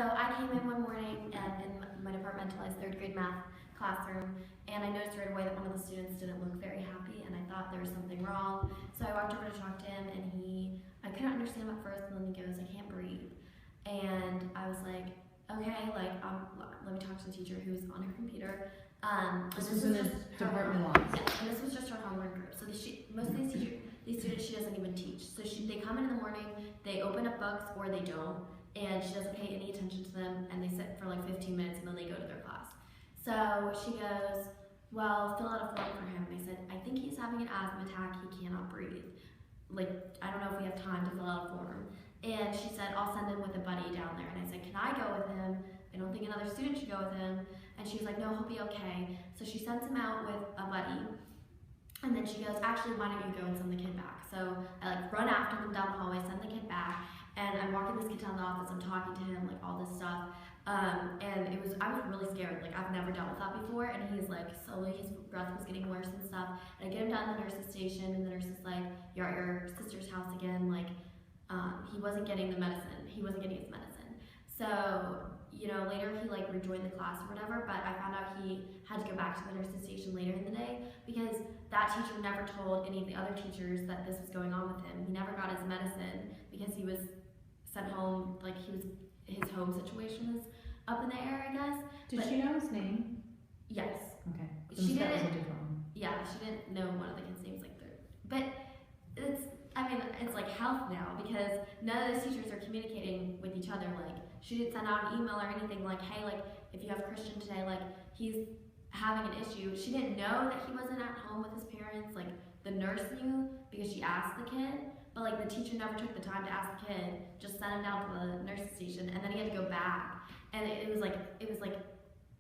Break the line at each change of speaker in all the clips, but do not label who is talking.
I came in one morning in my departmentalized third grade math classroom, and I noticed right away that one of the students didn't look very happy, and I thought there was something wrong. So I walked over to talk to him, and I couldn't understand him at first, and then he goes, "I can't breathe." And I was like, okay, like, let me talk to the teacher who was on her computer.
This was in the department lines.
Yeah, and this was just her homework group. So most of these students she doesn't even teach. So they come in the morning, they open up books or they don't, and she doesn't pay any attention to them, and they sit for like 15 minutes and then they go to their class. So she goes, well, fill out a form for him. And I said, I think he's having an asthma attack, he cannot breathe. Like, I don't know if we have time to fill out a form. And she said, I'll send him with a buddy down there. And I said, can I go with him? I don't think another student should go with him. And she was like, no, he'll be okay. So she sends him out with a buddy. And then she goes, actually, why don't you go and send the kid back? So I like run after them down the hallway, send the kid back. And I'm walking this kid down the office, I'm talking to him, like all this stuff. And I was really scared. Like, I've never dealt with that before. And he's like, slowly, his breath was getting worse and stuff. And I get him down to the nurse's station, and the nurse is like, you're at your sister's house again. Like, he wasn't getting the medicine. He wasn't getting his medicine. So, later he like rejoined the class or whatever, but I found out he had to go back to the nurse's station later in the day because that teacher never told any of the other teachers that this was going on with him. He never got his medicine because he was sent home, like his home situation was up in the air, I guess.
Did she know his name?
Yes.
Okay.
She
that was a
didn't.
different one.
Yeah, she didn't know one of the kids' names like that. But it's like health now because none of those teachers are communicating with each other. Like, she didn't send out an email or anything like, hey, like, if you have Christian today, like, he's having an issue. She didn't know that he wasn't at home with his parents. Like, the nurse knew because she asked the kid, but like the teacher never took the time to ask the kid, just sent him down to the nurse's station, and then he had to go back. And it was like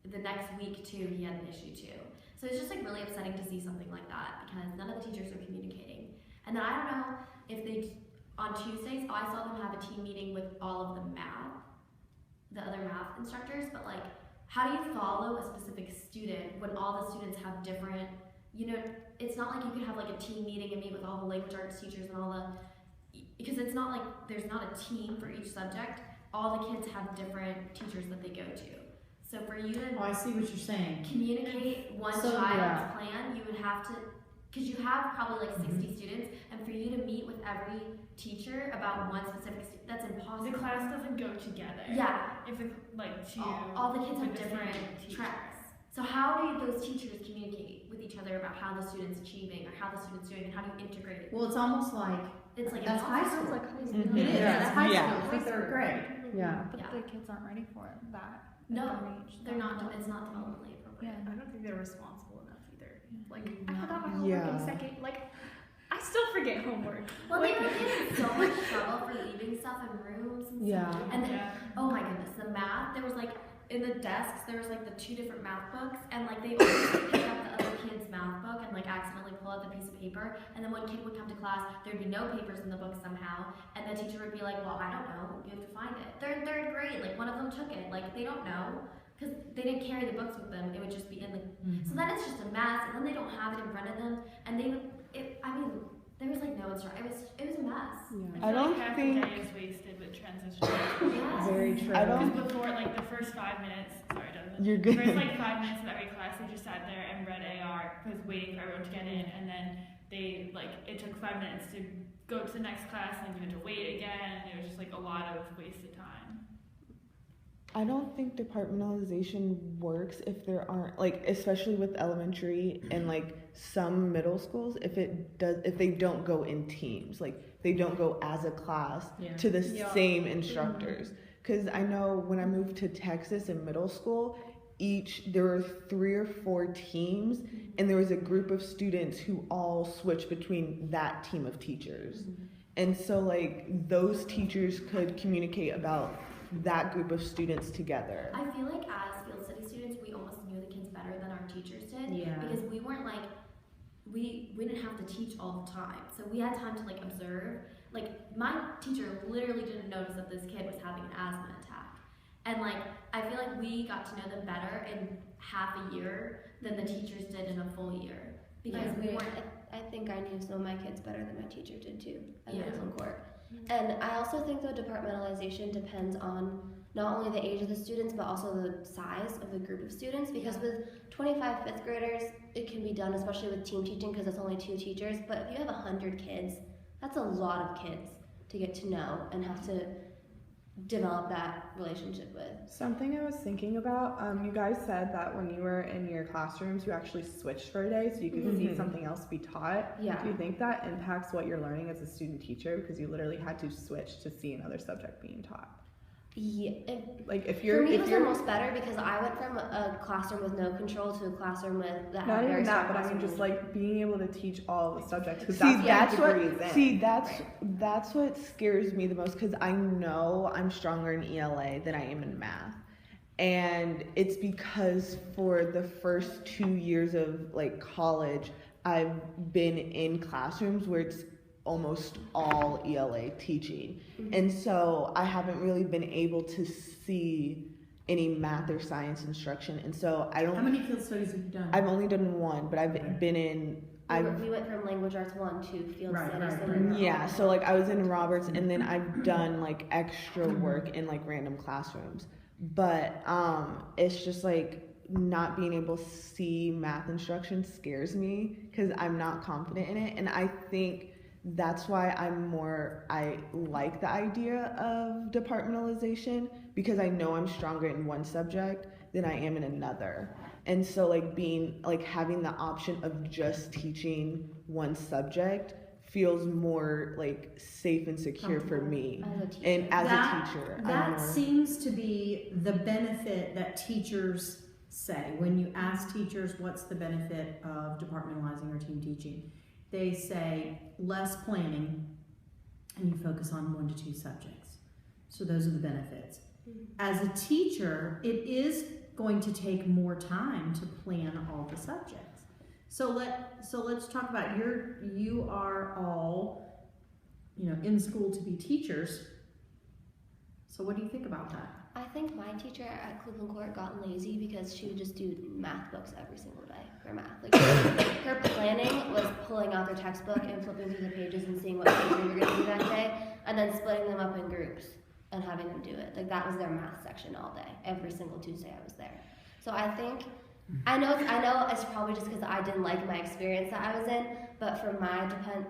the next week too, he had an issue too. So it's just like really upsetting to see something like that because none of the teachers are communicating. And then I don't know if on Tuesdays, I saw them have a team meeting with all of the other math instructors, but like, how do you follow a specific student when all the students have different, it's not like you could have like a team meeting and meet with all the language arts teachers and because it's not like there's not a team for each subject. All the kids have different teachers that they go to. So for you to
I see what you're saying.
communicate one child's plan, you would have to, because you have probably like 60 students, and for you to meet with every teacher about one specific student, that's impossible.
The class doesn't go together.
Yeah.
If it's like
all the kids have
the
different
same
tracks. So how do those teachers communicate with each other about how the student's achieving or how the student's doing and how do you integrate?
Well, it's almost like
It's like
that's high
impossible.
school.
Like high school.
It is.
Yeah.
That's high
Yeah.
school. It's third grade.
Yeah.
But
Yeah.
the kids aren't ready for it.
No,
age.
they're not. It's not developmentally appropriate.
Yeah.
I don't think they're responsible enough either. Like,
No.
I forgot my homework
Yeah.
in second. Like, I still forget homework.
Well, they were getting so much trouble for leaving stuff in rooms and
Yeah.
stuff. And then,
Yeah.
oh my goodness, the math, there was like, in the desks, there was like the 2 different math books, and like they always pick up the other kid's math book and like accidentally pull out the piece of paper, and then when kid would come to class, there'd be no papers in the book somehow, and the teacher would be like, well, I don't know, you have to find it. They're in 3rd grade, like one of them took it, like they don't know, because they didn't carry the books with them, it would just be in the, so then it's just a mess, and then they don't have it in front of them, and there was like no instruction, it was a mess.
I don't
half
think-
the day is wasted with transition.
Yes.
Very true.
Because before, like, the first 5 minutes, sorry, Donovan.
You're
The
good.
first, like, 5 minutes of every class, they just sat there and read AR, because waiting for everyone to get in, and then it took 5 minutes to go to the next class, and then you had to wait again, and it was just, like, a lot of wasted time.
I don't think departmentalization works if there aren't, like, especially with elementary and like some middle schools, if they don't go in teams, like they don't go as a class to the same instructors. Because I know when I moved to Texas in middle school, there were 3 or 4 teams, and there was a group of students who all switched between that team of teachers. And so like those teachers could communicate about that group of students together.
I feel like as field study students, we almost knew the kids better than our teachers did.
Yeah.
Because we weren't like, we didn't have to teach all the time. So we had time to like observe. Like my teacher literally didn't notice that this kid was having an asthma attack. And like, I feel like we got to know them better in half a year than the teachers did in a full year. Because we weren't.
I think I knew some of my kids better than my teacher did too. I was in court.
And I also think though departmentalization depends on not only the age of the students but also the size of the group of students, because with 25 fifth graders it can be done, especially with team teaching because it's only 2 teachers. But if you have 100 kids, that's a lot of kids to get to know and have to develop that relationship with.
Something I was thinking about, you guys said that when you were in your classrooms, you actually switched for a day so you could see something else be taught.
Yeah.
Do you think that impacts what you're learning as a student teacher because you literally had to switch to see another subject being taught?
Yeah.
Like if
For
you're,
me, it
if
was
you're
almost better because I went from a classroom with no control to a classroom with that
not
had very
even that,
strong
but I mean
classroom
just like being able to teach all the subjects because
See,
that's what
that's
your
what.
degree is in.
See, that's what scares me the most because I know I'm stronger in ELA than I am in math, and it's because for the first 2 years of like college, I've been in classrooms where it's almost all ELA teaching, and so I haven't really been able to see any math or science instruction, and so I
How
don't.
many field studies have you done?
I've only done one, but I've been in.
we went from language arts 1 to field
Right,
studies.
right,
so
right.
we were
Yeah,
all-
so like I was in Roberts, and then I've done like extra work in like random classrooms. But it's just like not being able to see math instruction scares me because I'm not confident in it, and I think that's why I like the idea of departmentalization because I know I'm stronger in one subject than I am in another. And so like having the option of just teaching one subject feels more like safe and secure for me.
As a teacher.
And as
That-
a teacher, I'm
That
more,
seems to be the benefit that teachers say. When you ask teachers what's the benefit of departmentalizing or team teaching, they say less planning and you focus on 1 to 2 subjects. So those are the benefits. As a teacher, it is going to take more time to plan all the subjects. So let's talk about you are all, in school to be teachers. So what do you think about that?
I think my teacher at Cleveland Court got lazy because she would just do math books every single day for math. Like her planning was pulling out their textbook and flipping through the pages and seeing what page we were going to do that day, and then splitting them up in groups and having them do it. Like that was their math section all day. Every single Tuesday I was there. So I think I know it's probably just because I didn't like my experience that I was in, but from my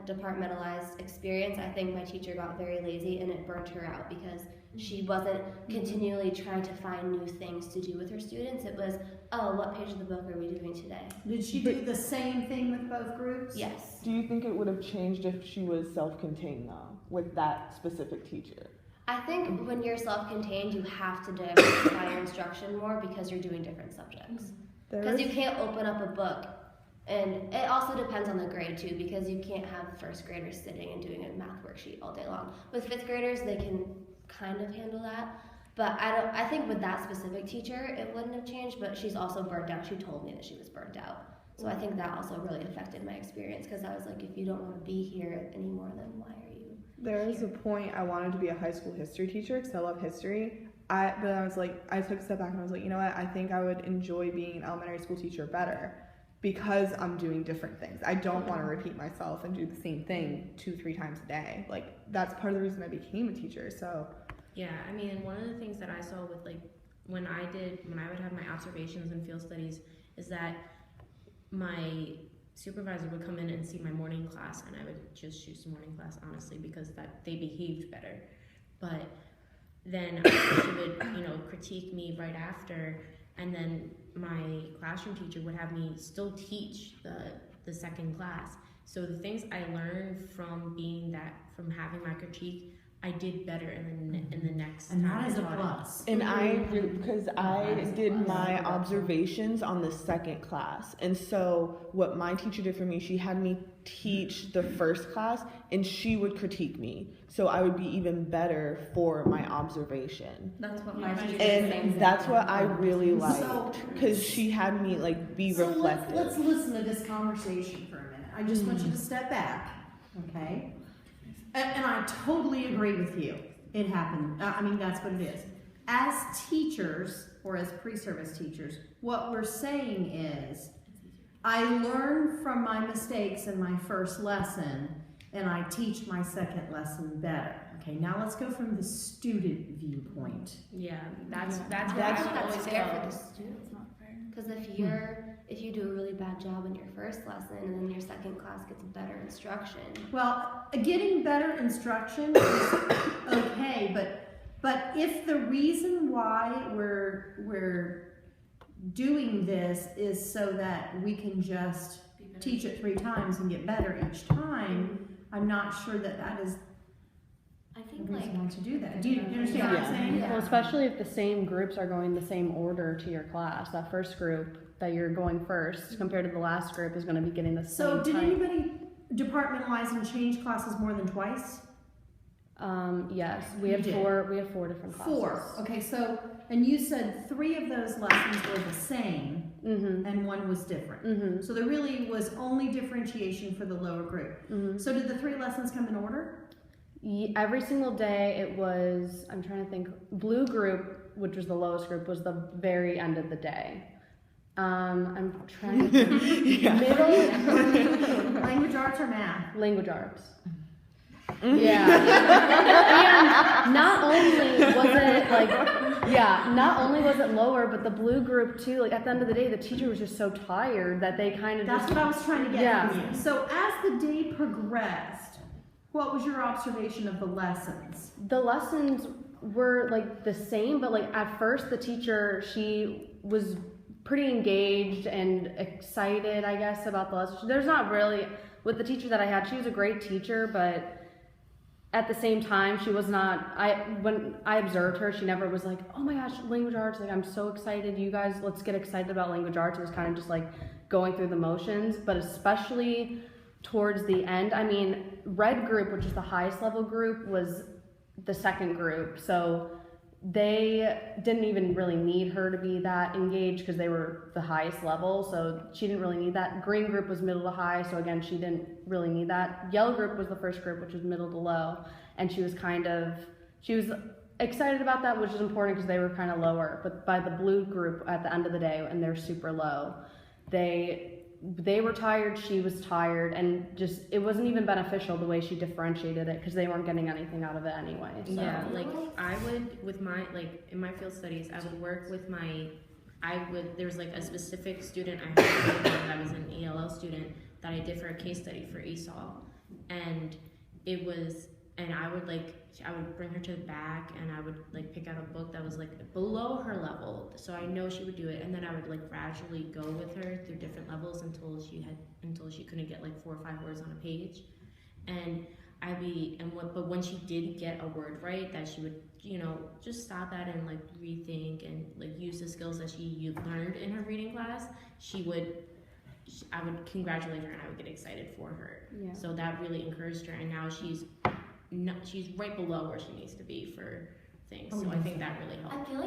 departmentalized experience, I think my teacher got very lazy and it burnt her out because she wasn't continually trying to find new things to do with her students. It was, oh, what page of the book are we doing today?
Did she do the same thing with both groups?
Yes.
do you think it would have changed if she was self-contained though, with that specific teacher?
I think when you're self-contained, you have to diversify your instruction more because you're doing different subjects. Because you can't open up a book, and it also depends on the grade too, because you can't have first graders sitting and doing a math worksheet all day long. With fifth graders, they can kind of handle that, but I think with that specific teacher, it wouldn't have changed, but she's also burnt out. She told me that she was burnt out. So I think that also really affected my experience, because I was like, if you don't want to be here anymore, then why are you?
There was a point I wanted to be a high school history teacher because I love history. But I was like, I took a step back and I was like, you know what? I think I would enjoy being an elementary school teacher better because I'm doing different things. I don't want to repeat myself and do the same thing 2-3 times a day. Like that's part of the reason I became a teacher. So
Yeah, I mean, one of the things that I saw with like when I would have my observations in field studies is that my supervisor would come in and see my morning class, and I would just choose the morning class honestly because that they behaved better. But then she would, critique me right after, and then my classroom teacher would have me still teach the second class. So the things I learned from having my critique, I did better in the next
And
time
that is a
I taught it.
plus.
And because I
That is a
did
plus.
my observations on the second class. And so what my teacher did for me, she had me teach the first class and she would critique me. So I would be even better for my observation.
That's what my
Yeah,
teacher did.
And that's what I really
So-
liked because she had me like be
So
reflective.
let's listen to this conversation for a minute. I just want you to step back, okay? And I totally agree with you. It happened. I mean, that's what it is. As teachers, or as pre-service teachers, what we're saying is, I learn from my mistakes in my first lesson, and I teach my second lesson better. Okay, now let's go from the student viewpoint.
Yeah, that's
I
what
think
I always
that's fair for
felt.
the students.
It's not fair.
Because if you do a really bad job in your first lesson and then your second class gets better instruction.
Well, getting better instruction is okay, but if the reason why we're doing this is so that we can just teach it 3 times and get better each time, I'm not sure that is
I
the
think like
reason why to do that. Do you understand what I'm
Yeah.
saying?
Yeah.
Well, especially if the same groups are going the same order to your class. That first group that you're going first compared to the last group is going to be getting the
So
same
did
type.
anybody departmentalize and change classes more than twice?
Yes, we
You
have
did.
4. We have 4 different classes.
4. Okay, so and you said 3 of those lessons were the same
Mhm.
and 1 was different.
Mhm.
So there really was only differentiation for the lower group.
Mhm.
So did the 3 lessons come in order?
Every single day it was. I'm trying to think. Blue group, which was the lowest group, was the very end of the day. I'm trying to think.
Yeah.
Middle
Language arts or math?
language arts. Yeah. And not only was it not only was it lower, but the blue group too, like at the end of the day, the teacher was just so tired that they kind of
That's
just,
what I was trying to get
Yeah.
from you. So as the day progressed, what was your observation of the lessons?
the lessons were like the same, but like at first the teacher, she was pretty engaged and excited, I guess, about the lesson. There's not really, with the teacher that I had, she was a great teacher, but at the same time, she was not, when I observed her, she never was like, oh my gosh, language arts, like I'm so excited, you guys, let's get excited about language arts. It was kind of just like going through the motions, but especially towards the end, I mean, red group, which is the highest level group, was the second group, so they didn't even really need her to be that engaged because they were the highest level, so she didn't really need that. Green group was middle to high, so again, she didn't really need that. Yellow group was the first group, which was middle to low, and she was excited about that, which is important because they were kind of lower. But by the blue group at the end of the day, and they're super low, they were tired, she was tired, and just it wasn't even beneficial the way she differentiated it because they weren't getting anything out of it anyway. So.
Yeah, like I would with my in my field studies, I would work with there was like a specific student I had that was an ELL student that I did for a case study for ESOL, and I would bring her to the back and I would like pick out a book that was like below her level, so I know she would do it, and then I would like gradually go with her through different levels until she couldn't get like 4 or 5 words on a page, and but when she did get a word right, that she would just stop that and like rethink and like use the skills that she learned in her reading class. I would congratulate her and I would get excited for her.
Yeah.
So that really encouraged her, and now she's right below where she needs to be for things. So I think that really
I
helped.
feel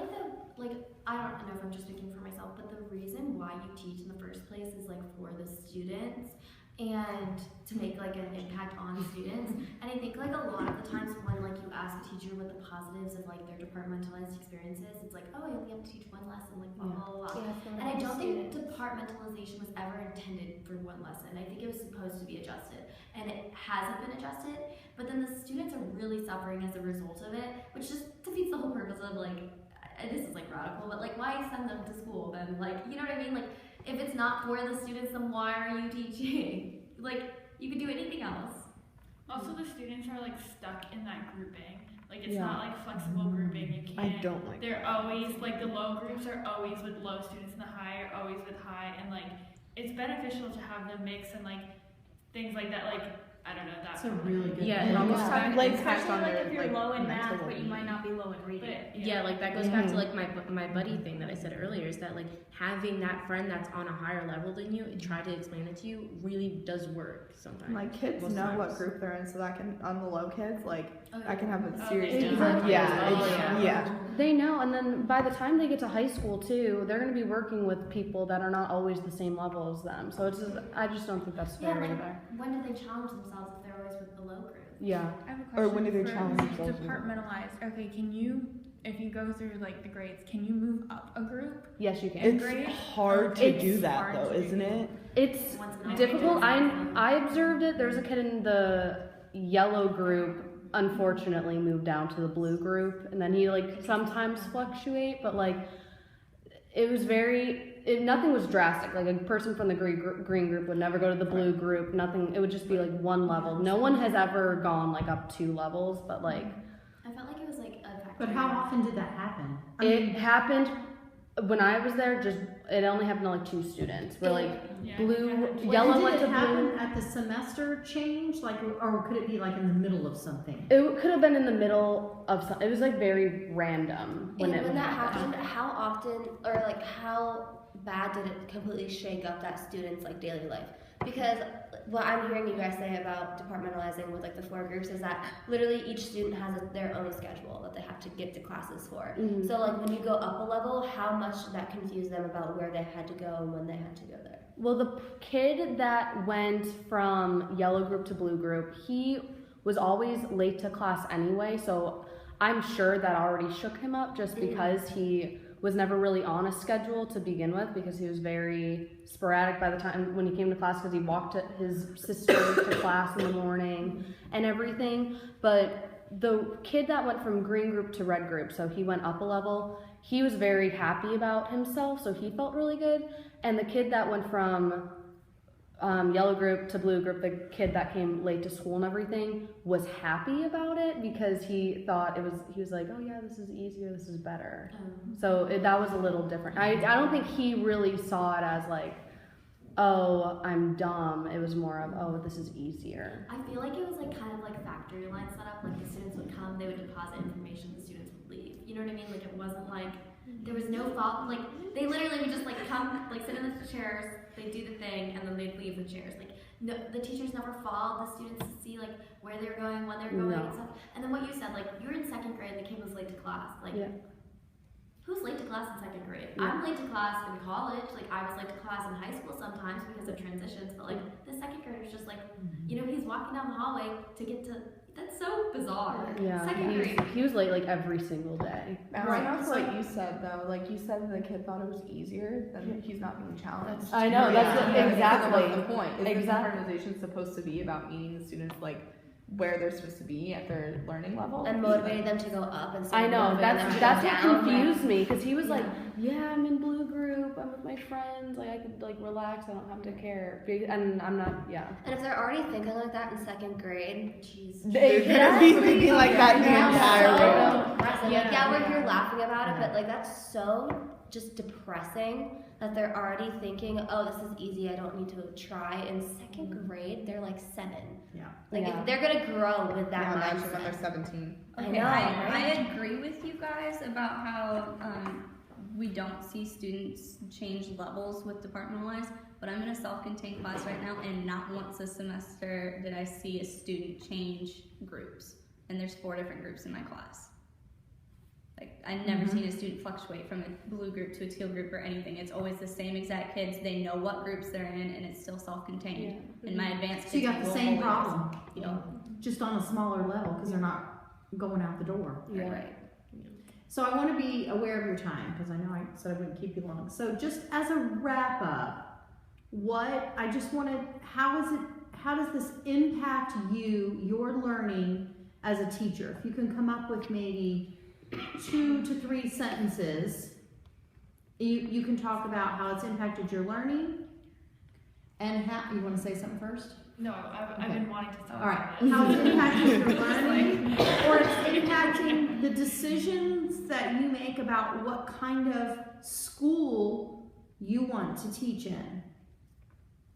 like I don't know if I'm just speaking for myself, but the reason why you teach in the first place is like for the students and to make like an impact on students. And I think like a lot of the times when like you ask a teacher what the positives of like their departmentalized experiences, it's like, oh, I only have to teach 1 lesson, like blah blah blah. And I don't think departmentalization was ever intended for 1 lesson. I think it was supposed to be adjusted, and it hasn't been adjusted. But then the students are really suffering as a result of it, which just defeats the whole purpose of like, this is like radical, but like why send them to school then? Like, you know what I mean? Like, if it's not for the students, then why are you teaching? Like, you could do anything else.
Also, the students are like stuck in that grouping. Like it's
Yeah.
not like flexible grouping. You
I
can't.
don't like
They're always like the low groups are always with low students, and the high are always with high. And like it's beneficial to have them mix and like things like that. Like I don't know that.
That's a really good
Yeah,
point.
it almost
Especially
like
especially
on
like
their,
if you're
like,
low in
next
math,
level
but you might not be low in reading.
Yeah, like that goes back to like my buddy thing that I said earlier, is that like having that friend that's on a higher level than you and try to explain it to you really does work sometimes.
My kids
Most
know
times.
what group they're in, so that can, on the low kids, like,
Oh,
I can have a
Oh,
serious
they do.
impact. Yeah,
Oh,
it's- yeah.
They know, and then by the time they get to high school too, they're going to be working with people that are not always the same level as them. So I just don't think that's
Yeah,
fair
like
either.
when do they challenge themselves if they're always with the low group?
Yeah.
I have a question
Or when do they
for
challenge themselves?
departmentalized? Okay, can you, if you go through like the grades, can you move up a group?
Yes, you can.
It's
Great.
hard to
It's
do that
hard
though,
to do.
isn't it?
It's
Once in a while.
difficult. I observed it. There's a kid in the yellow group unfortunately move down to the blue group, and then he like sometimes fluctuate, but like it was nothing was drastic. Like a person from the green group would never go to the blue group. Nothing. It would just be like one level. No one has ever gone like up 2 levels, but like
I felt like it was like a factor.
But how often did that happen?
it happened when I was there. Just it only happened to like 2 students. We're like
Yeah,
blue,
yeah.
yellow
Did
went
it
to
happen
blue.
at the semester change, like, or could it be like in the middle of something?
It could have been in the middle of some. It was like very random when
And
it
when that
happened.
happened, how often or like how bad did it completely shake up that student's like daily life? Because what I'm hearing you guys say about departmentalizing with like the 4 groups is that literally each student has their own schedule that they have to get to classes for.
Mhm.
So like when you go up a level, how much did that confuse them about where they had to go and when they had to go there?
Well, the kid that went from yellow group to blue group, he was always late to class anyway, so I'm sure that already shook him up just because he was never really on a schedule to begin with, because he was very sporadic by the time when he came to class, because he walked his sister to class in the morning and everything. But the kid that went from green group to red group, so he went up a level, he was very happy about himself, so he felt really good. And the kid that went from yellow group to blue group, the kid that came late to school and everything, was happy about it because he thought he was like, oh yeah, this is easier, this is better. So that was a little different. I don't think he really saw it as like, oh, I'm dumb. It was more of, oh, this is easier.
I feel like it was like kind of like factory line setup. Like the students would come, they would deposit information, the students would leave. You know what I mean? Like it wasn't like there was no fault. Like they literally would just like come, like sit in the chairs, they'd do the thing, and then they'd leave the chairs. Like no, the teachers never followed the students to see like where they're going, when they're going,
No.
and stuff. And then what you said, like you were in 2nd grade, and the kid was late to class. Like
Yeah.
who's late to class in 2nd grade?
Yeah.
I'm late to class in college. Like I was late to class in high school sometimes because of transitions. But like the 2nd grader's just like, you know, he's walking down the hallway to get to. That's so bizarre.
Yeah,
2nd grade.
he was late like every single day.
Bouncing off what you said though, like you said the kid thought it was easier, then he's not being challenged.
I know, that's
Yeah.
exactly.
That's the point. Is
Exactly.
departmentalization supposed to be about meeting the students like where they're supposed to be at their learning level?
And motivating them to go up and
I know, that's what
down.
confused me, because he was like, yeah, I'm in blue group, I'm with my friends, like I could like relax, I don't have to care. And I'm not, yeah.
And if they're already thinking like that in 2nd grade,
Jeez.
They're gonna be thinking like that the entire way.
so depressing. Like, yeah, we're here laughing about it, but like that's so just depressing that they're already thinking, oh, this is easy, I don't need to try. In 2nd grade, they're like 7.
Yeah.
Like
Yeah.
if they're gonna grow with that
Yeah, imagine when
mindset.
they're 17.
I
Okay,
know,
I
right?
agree with you guys about how we don't see students change levels with departmentalized, but I'm in a self-contained class right now, and not once a semester did I see a student change groups. And there's 4 different groups in my class. Like, I've never seen a student fluctuate from a blue group to a teal group or anything. It's always the same exact kids. They know what groups they're in, and it's still self-contained. And my advanced
So you
kids
got the
will
same
always-
problem,
Yep.
just on a smaller level because they're not going out the door.
Yeah.
Right.
So I want to be aware of your time because I know I said I wouldn't keep you long. So just as a wrap up, how does this impact you, your learning as a teacher? If you can come up with maybe 2 to 3 sentences, you can talk about how it's impacted your learning and how, you want to say something first?
No, I've been wanting to talk
All right,
about it.
how it's impacting your learning, or it's impacting the decisions that you make about what kind of school you want to teach in.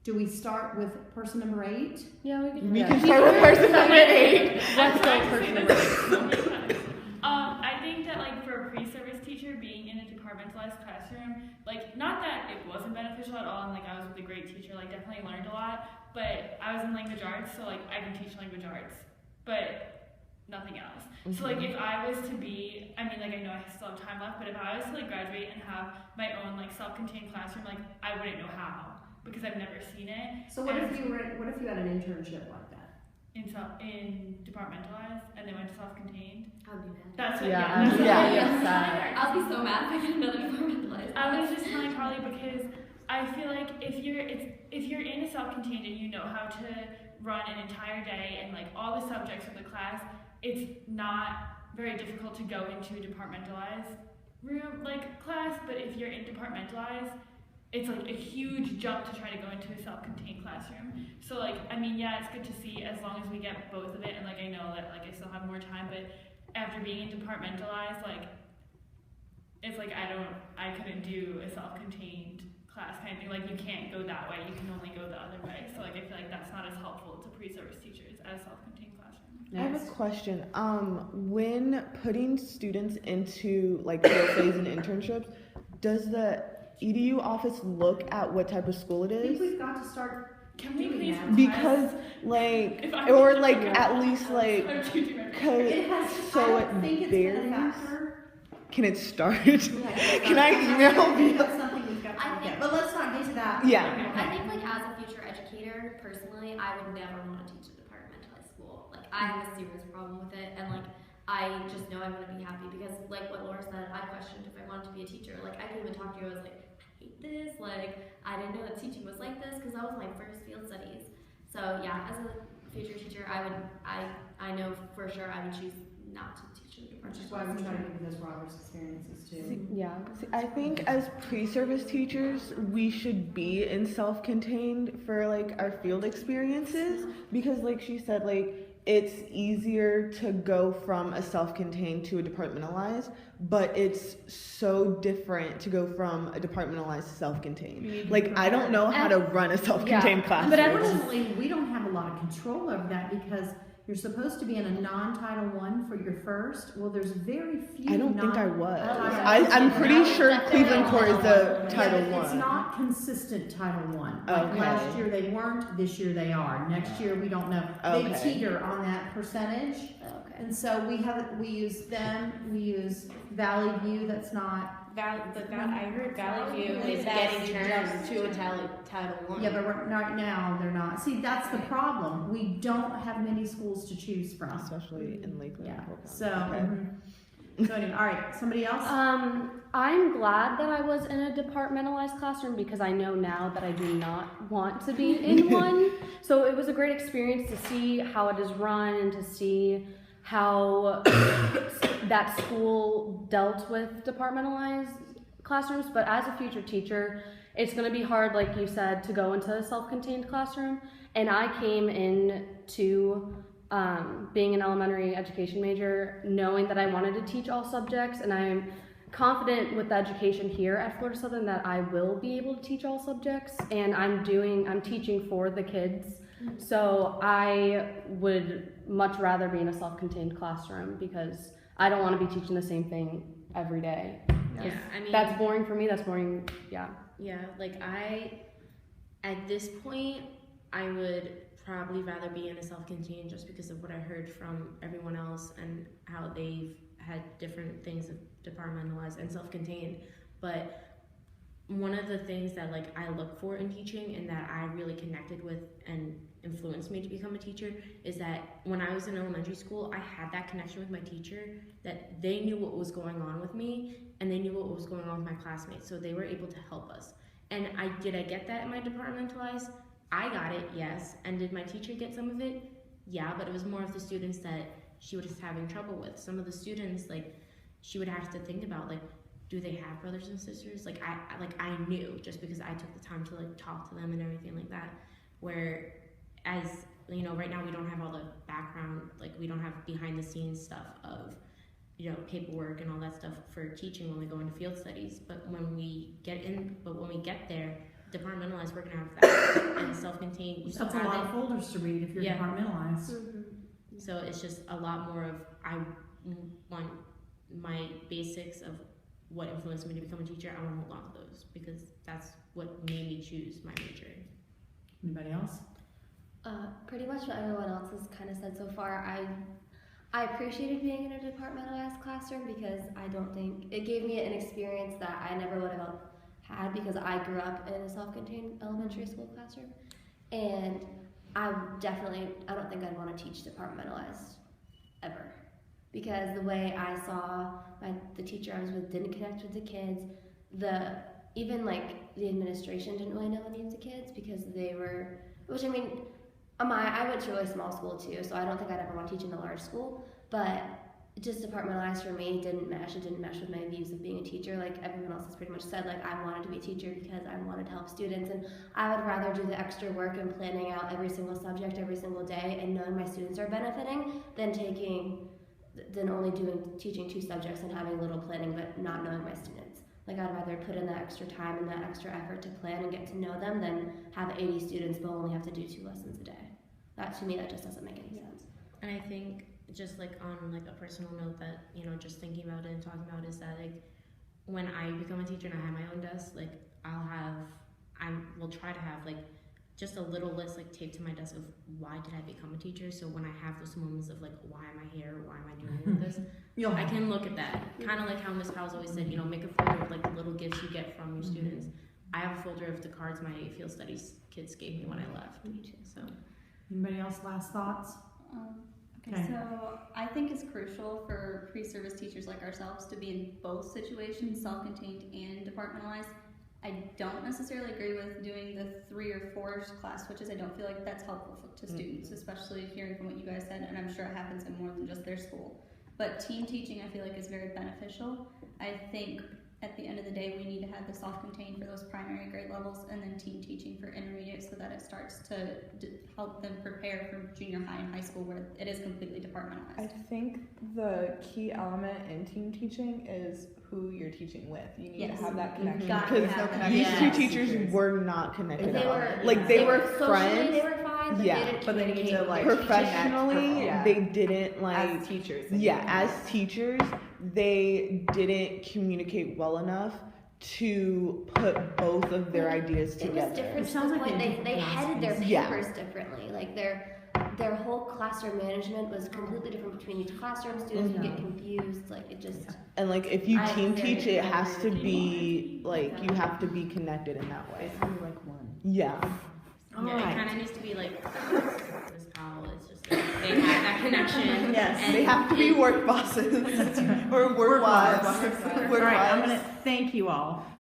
Do we start with person number 8?
Yeah, we can.
We
yeah.
can start with person number 8.
Let's go
I've
person
tried
number
to say
8.
this so many times. I think that like for a pre-service teacher, being in a departmentalized classroom, like not that it wasn't beneficial at all, and like I was with a great teacher, like definitely learned a lot. But I was in language arts, so like I can teach language arts, but nothing else. So like if I was to be, I mean like I know I still have time left, but if I was to like graduate and have my own like self-contained classroom, like I wouldn't know how because I've never seen it.
So what if you had an internship like that?
In departmentalized and then went to self-contained.
I would be mad.
That's what,
Yeah,
that's what-
yeah,
that's
yeah.
I'll be so mad if I get another departmentalized.
I was just telling Carly because I feel like if you're in a self-contained and you know how to run an entire day and like all the subjects of the class, it's not very difficult to go into a departmentalized room like class, but if you're in departmentalized, it's like a huge jump to try to go into a self-contained classroom. So like, I mean, yeah, it's good to see as long as we get both of it, and like I know that like I still have more time, but after being in departmentalized, like it's like I couldn't do a self-contained class kind of thing. Like you can't go that way, you can only go the other way. So like I feel like that's not as helpful to pre-service teachers as self-contained classroom.
I have a question. When putting students into like field studies and internships, does the EDU office look at what type of school it
I think
is?
we've got to start
Can we
doing
please
that.
Because like,
If I
or
was
like
doing
at
it,
least like,
I'm choosing my
cause
It has,
so
I
it
don't think it's been a
varies.
factor.
Can it start? Can I email you?
That's something we've got to look at, but let's not get to that.
Yeah.
I think like as a future educator, personally, I would never want to teach a departmentalized school. Like I have a serious problem with it, and like I just know I'm gonna be happy because like what Laura said, I questioned if I wanted to be a teacher. Like I could even talk to you, I was like, I hate this. Like I didn't know that teaching was like this because that was my first field studies. So yeah, as a future teacher, I know for sure I would choose not to teach in a
Which is why we try to give those Roberts experiences too.
Yeah.
See, I think as pre-service teachers, we should be in self-contained for like our field experiences because like she said, like it's easier to go from a self-contained to a departmentalized, but it's so different to go from a departmentalized to self-contained. Like I don't know how to run a self-contained classroom.
But unfortunately, we don't have a lot of control over that because you're supposed to be in a non-Title I for your first. Well, there's very few.
I don't think I was.
non-Title
I'm
I.
pretty sure Cleveland Core is the
Yeah,
Title
but it's
I.
not consistent Title I. Like
Okay.
last year they weren't, this year they are. Next year we don't know. They
Okay.
teeter on that percentage.
Okay.
And so we use them, we use Valley View, that's not,
I heard Valley View is
That's
getting turned to a Title One.
yeah, but right now they're not. See, that's the problem. We don't have many schools to choose from.
Especially in Lakeland.
Yeah,
Polk.
so,
Okay.
so anyway, all right, somebody else?
I'm glad that I was in a departmentalized classroom because I know now that I do not want to be in one. So it was a great experience to see how it is run and to see how that school dealt with departmentalized classrooms. But as a future teacher, it's going to be hard, like you said, to go into a self-contained classroom. And I came in to being an elementary education major, knowing that I wanted to teach all subjects, and I'm confident with the education here at Florida Southern that I will be able to teach all subjects, and I'm teaching for the kids. So I would much rather be in a self-contained classroom because I don't want to be teaching the same thing every day.
Yeah, I mean
That's boring for me. That's boring. Yeah.
Yeah, like at this point, I would probably rather be in a self-contained just because of what I heard from everyone else and how they've had different things of departmentalized and self-contained. But one of the things that like I look for in teaching and that I really connected with and influenced me to become a teacher is that when I was in elementary school, I had that connection with my teacher that they knew what was going on with me and they knew what was going on with my classmates, so they were able to help us. And I get that in my departmentalized? I got it, yes. And did my teacher get some of it? Yeah, but it was more of the students that she was having trouble with. Some of the students, like, she would have to think about, like, do they have brothers and sisters? Like I knew just because I took the time to like talk to them and everything like that. Where as you know, right now we don't have all the background, like we don't have behind the scenes stuff of, you know, paperwork and all that stuff for teaching when we go into field studies. But when we get there, departmentalized, we're gonna have that. And self-contained, you still
That's a
have
lot
it.
of folders to read if you're
Yeah.
departmentalized.
So it's just a lot more of I want my basics of what influenced me to become a teacher. I want to hold on to those because that's what made me choose my major.
Anybody else?
Pretty much what everyone else has kind of said so far. I appreciated being in a departmentalized classroom because I don't think it gave me an experience that I never would have had because I grew up in a self-contained elementary school classroom, and I don't think I'd want to teach departmentalized ever because the way I saw the teacher I was with didn't connect with the kids. Even like the administration didn't really know any of the kids because they were, which I mean, I went to a really small school too, so I don't think I'd ever want to teach in a large school. but just departmentalized for me didn't mesh. It didn't mesh with my views of being a teacher. Like everyone else has pretty much said, like I wanted to be a teacher because I wanted to help students, and I would rather do the extra work and planning out every single subject every single day and knowing my students are benefiting than only teaching 2 subjects and having little planning but not knowing my students. Like I'd rather put in that extra time and that extra effort to plan and get to know them than have 80 students but only have to do 2 lessons a day. That to me, that just doesn't make any sense.
And I think just like on like a personal note that, you know, just thinking about it and talking about it is that like when I become a teacher and I have my own desk, like we'll try to have like just a little list like taped to my desk of why did I become a teacher. So when I have those moments of like, why am I here? Why am I doing this? I can look at that. Kind of like how Ms. Powell's always said, you know, make a folder of like the little gifts you get from your students. I have a folder of the cards my field studies kids gave me when I left. So
Anybody else last thoughts?
Okay,
Okay.
so I think it's crucial for pre-service teachers like ourselves to be in both situations, self-contained and departmentalized. I don't necessarily agree with doing the 3 or 4 class switches. I don't feel like that's helpful to students, especially hearing from what you guys said, and I'm sure it happens in more than just their school. But team teaching I feel like is very beneficial. I think at the end of the day we need to have the self-contained for those primary grade levels and then team teaching for intermediate so that it starts to help them prepare for junior high and high school where it is completely departmentalized.
I think the key element in team teaching is who you're teaching with. You need
Yes.
to have that connection.
Got to
Because
have that
these
connection.
2 teachers were not connected
They
at all.
were
Like they were
socially
friends.
they were fine, but
Yeah,
they didn't
but they need to,
communicate
like,
with their
Professionally,
Yeah.
they didn't like.
As teachers. they
Yeah,
need to
as
know.
teachers, they didn't communicate well enough to put both of their ideas
It
together.
was different
It
to
sounds
the
like
point
they
they
had
headed their
philosophies. Yeah.
papers differently. Like their whole classroom management was completely different between each classroom. Students would get confused. Like it just
And like if you
I
team
very
teach, it
agree
has to
with you.
be like you have to be connected in that way.
Basically like one.
Yeah.
All
yeah, it
right.
kind of needs to be like Ms. Powell. It's just like they have that connection.
Yes.
and
They have to be work bosses or work wives.
All right, I'm gonna thank you all.